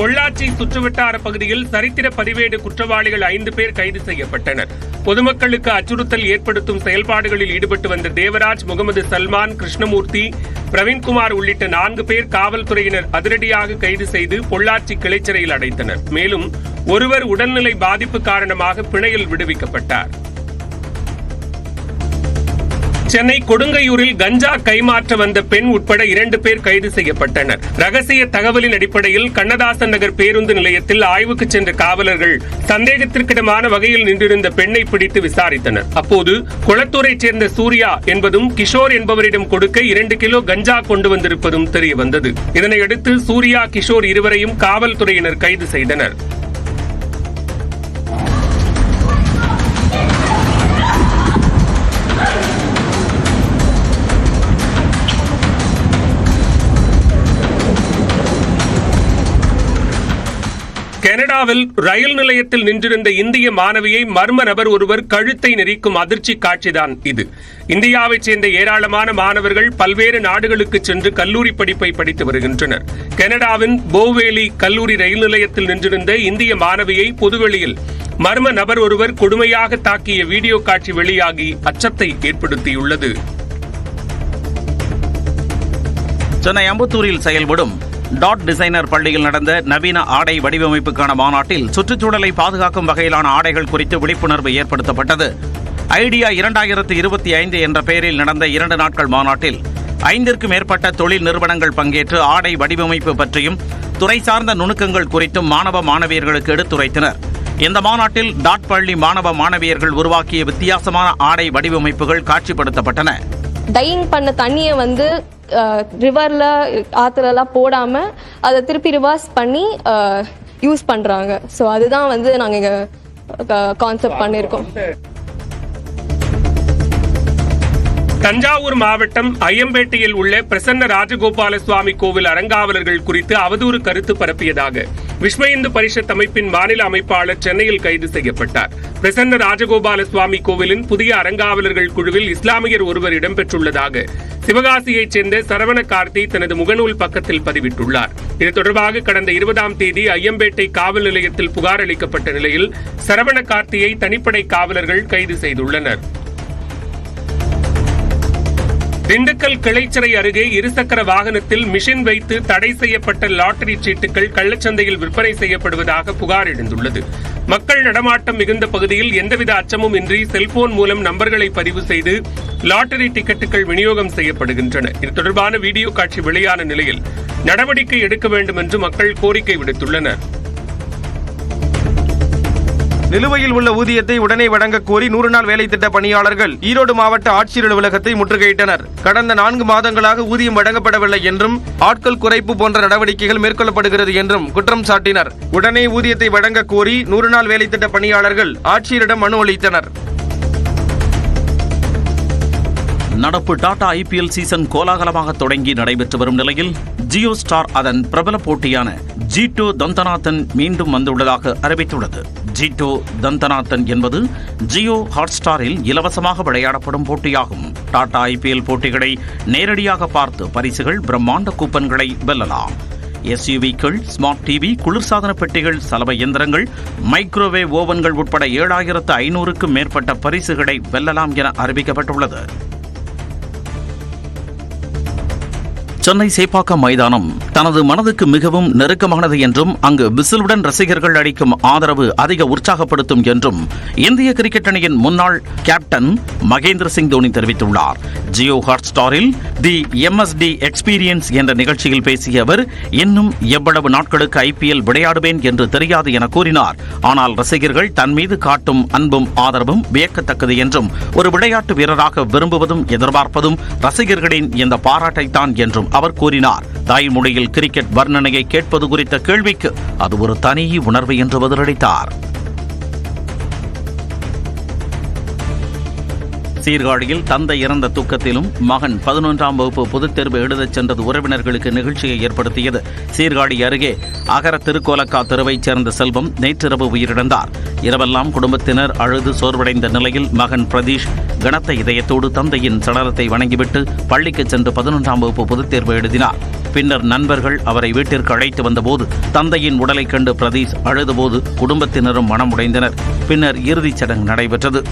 பொள்ளாச்சி சுற்றுவட்டார பகுதியில் சரித்திர பதிவேடு குற்றவாளிகள் 5 பேர் கைது செய்யப்பட்டனர். பொதுமக்களுக்கு அச்சுறுத்தல் ஏற்படுத்தும் செயல்பாடுகளில் ஈடுபட்டு வந்த தேவராஜ், முகமது சல்மான், கிருஷ்ணமூர்த்தி, பிரவீன்குமார் உள்ளிட்ட 4 பேர் காவல்துறையினர் அதிரடியாக கைது செய்து பொள்ளாச்சி கிளைச்சிறையில் அடைத்தனர். மேலும் ஒருவர் உடல்நிலை பாதிப்பு காரணமாக பிணையில் விடுவிக்கப்பட்டார். சென்னை கொடுங்கையூரில் கஞ்சா கைமாற்ற வந்த பெண் உட்பட 2 பேர் கைது செய்யப்பட்டனர். ரகசிய தகவலின் அடிப்படையில் கண்ணதாசன் நகர் பேருந்து நிலையத்தில் ஆய்வுக்கு சென்ற காவலர்கள் சந்தேகத்திற்கிடமான வகையில் நின்றிருந்த பெண்ணை பிடித்து விசாரித்தனர். அப்போது குளத்தூரைச் சேர்ந்த சூர்யா என்பதும் கிஷோர் என்பவரிடம் கொடுக்க 2 கிலோ கஞ்சா கொண்டு வந்திருப்பதும் தெரியவந்தது. இதனையடுத்து சூர்யா, கிஷோர் இருவரையும் காவல்துறையினர் கைது செய்தனர். கனடாவில் ரயில் நிலையத்தில் நின்றிருந்த இந்திய மாணவியை மர்ம நபர் ஒருவர் கழுத்தை நெரிக்கும் அதிர்ச்சி காட்சிதான் இது. இந்தியாவைச் சேர்ந்த ஏராளமான மாணவர்கள் பல்வேறு நாடுகளுக்கு சென்று கல்லூரி படிப்பை படித்து வருகின்றனர். கனடாவின் போவேலி கல்லூரி ரயில் நிலையத்தில் நின்றிருந்த இந்திய மாணவியை பொதுவெளியில் மர்ம நபர் ஒருவர் கொடுமையாக தாக்கிய வீடியோ காட்சி வெளியாகி அச்சத்தை ஏற்படுத்தியுள்ளது. சென்னை அம்பத்தூரில் செயல்படும் டாட் டிசைனர் பள்ளியில் நடந்த நவீன ஆடை வடிவமைப்புக்கான மாநாட்டில் சுற்றுச்சூழலை பாதுகாக்கும் வகையிலான ஆடைகள் குறித்து விழிப்புணர்வு ஏற்படுத்தப்பட்டது. ஐடியா 2025 என்ற பெயரில் நடந்த 2 நாட்கள் மாநாட்டில் 5க்கும் மேற்பட்ட தொழில் நிறுவனங்கள் பங்கேற்று ஆடை வடிவமைப்பு பற்றியும் துறை சார்ந்த நுணுக்கங்கள் குறித்தும் மாணவ மாணவியர்களுக்கு எடுத்துரைத்தனர். இந்த மாநாட்டில் டாட் பள்ளி மாணவ மாணவியர்கள் உருவாக்கிய வித்தியாசமான ஆடை வடிவமைப்புகள் காட்சிப்படுத்தப்பட்டன. டையிங் பண்ண தண்ணியை ரிவர்ல ஆற்றுலலாம் போடாம அதை திருப்பி ரிவர்ஸ் பண்ணி யூஸ் பண்றாங்க. ஸோ அதுதான் நாங்கள் இங்கே கான்செப்ட் பண்ணியிருக்கோம். தஞ்சாவூர் மாவட்டம் ஐயம்பேட்டையில் உள்ள பிரசன்ன ராஜகோபால சுவாமி கோவில் அறங்காவலர்கள் குறித்து அவதூறு கருத்து பரப்பியதாக விஸ்வ இந்து பரிஷத் அமைப்பின் மாநில அமைப்பாளர் சென்னையில் கைது செய்யப்பட்டார். பிரசன்ன ராஜகோபால சுவாமி கோவிலின் புதிய அறங்காவலர்கள் குழுவில் இஸ்லாமியர் ஒருவர் இடம்பெற்றுள்ளதாக சிவகாசியைச் சேர்ந்த சரவண கார்த்தி தனது முகநூல் பக்கத்தில் பதிவிட்டுள்ளார். இது தொடர்பாக கடந்த 20ஆம் தேதி ஐயம்பேட்டை காவல் நிலையத்தில் புகார் அளிக்கப்பட்ட நிலையில் சரவண கார்த்தியை தனிப்படை காவலர்கள் கைது செய்துள்ளனர். திண்டுக்கல் கிளைச்சிறை அருகே இருசக்கர வாகனத்தில் மிஷின் வைத்து தடை செய்யப்பட்ட லாட்டரி சீட்டுகள் கள்ளச்சந்தையில் விற்பனை செய்யப்படுவதாக புகார் எழுந்துள்ளது. மக்கள் நடமாட்டம் மிகுந்த பகுதியில் எந்தவித அச்சமும் இன்றி செல்போன் மூலம் நம்பர்களை பதிவு செய்து லாட்டரி டிக்கெட்டுகள் விநியோகம் செய்யப்படுகின்றன. இது தொடர்பான வீடியோ காட்சி வெளியான நிலையில் நடவடிக்கை எடுக்க வேண்டும் என்று மக்கள் கோரிக்கை விடுத்துள்ளனர். நிலுவையில் உள்ள ஊதியத்தை உடனே வழங்கக் கோரி 100 நாள் வேலை திட்ட பணியாளர்கள் ஈரோடு மாவட்ட ஆட்சியர் அலுவலகத்தை முற்றுகையிட்டனர். கடந்த 4 மாதங்களாக ஊதியம் வழங்கப்படவில்லை என்றும் ஆட்கள் குறைப்பு போன்ற நடவடிக்கைகள் மேற்கொள்ளப்படுகிறது என்றும் குற்றம் சாட்டினர். உடனே ஊதியத்தை வழங்கக் கோரி 100 நாள் வேலை திட்ட பணியாளர்கள் ஆட்சியரிடம் மனு அளித்தனர். நடப்பு டாடா ஐபிஎல் சீசன் கோலாகலமாக தொடங்கி நடைபெற்று வரும் நிலையில் ஜியோ ஸ்டார் அதன் பிரபல போட்டியான ஜீட்டோ தந்தநாதன் மீண்டும் வந்துள்ளதாக அறிவித்துள்ளது. ஜீட்டோ தந்தநாதன் என்பது ஜியோ ஹாட்ஸ்டாரில் இலவசமாக விளையாடப்படும் போட்டியாகும். டாடா ஐபிஎல் போட்டிகளை நேரடியாக பார்த்து பரிசுகள், பிரம்மாண்ட கூப்பன்களை வெல்லலாம். எஸ்யூவிக்கள், ஸ்மார்ட் டிவி, குளிர்சாதன பெட்டிகள், சலவை இயந்திரங்கள், மைக்ரோவேவ் ஓவன்கள் உட்பட 7500க்கும் மேற்பட்ட பரிசுகளை வெல்லலாம் என அறிவிக்கப்பட்டுள்ளது. சென்னை சேப்பாக்கம் மைதானம் தனது மனதுக்கு மிகவும் நெருக்கமானது என்றும் அங்கு விசிலுடன் ரசிகர்கள் அளிக்கும் ஆதரவு அதிக உற்சாகப்படுத்தும் என்றும் இந்திய கிரிக்கெட் அணியின் முன்னாள் கேப்டன் மகேந்திர சிங் தோனி தெரிவித்துள்ளார். ஜியோ ஹாட்ஸ்டாரில் தி எம்எஸ்டி எக்ஸ்பீரியன்ஸ் என்ற நிகழ்ச்சியில் பேசிய அவர், இன்னும் எவ்வளவு நாட்களுக்கு ஐபிஎல் விளையாடுவேன் என்று தெரியாது என கூறினார். ஆனால் ரசிகர்கள் தன் மீது காட்டும் அன்பும் ஆதரவும் வியக்கத்தக்கது என்றும், ஒரு விளையாட்டு வீரராக விரும்புவதும் எதிர்பார்ப்பதும் ரசிகர்களின் இந்த பாராட்டைத்தான் என்றும் அவர் கூறினார். தாய்மொழியில் கிரிக்கெட் வர்ணனையை கேட்பது குறித்த கேள்விக்கு அது ஒரு தனி உணர்வு என்று பதிலளித்தார். சீர்காழியில் தந்தை இறந்த துக்கத்திலும் மகன் 11ஆம் வகுப்பு பொதுத் தேர்வு எழுதச் சென்றது உறவினர்களுக்கு நிகழ்ச்சியை ஏற்படுத்தியது. சீர்காழி அருகே அகர திருக்கோலக்கா தெருவைச் சேர்ந்த செல்வம் நேற்றிரவு உயிரிழந்தார். இரவெல்லாம் குடும்பத்தினர் அழுது சோர்வடைந்த நிலையில் மகன் பிரதீஷ் கனத்த இதயத்தோடு தந்தையின் சடலத்தை வணங்கிவிட்டு பள்ளிக்கு சென்று 11ஆம் வகுப்பு பொதுத் தேர்வு எழுதினார். பின்னர் நண்பர்கள் அவரை வீட்டிற்கு அழைத்து வந்தபோது தந்தையின் உடலைக் கண்டு பிரதீஷ் அழுதபோது குடும்பத்தினரும் மனமுடைந்தனர். பின்னர் இறுதிச் சடங்கு நடைபெற்றது.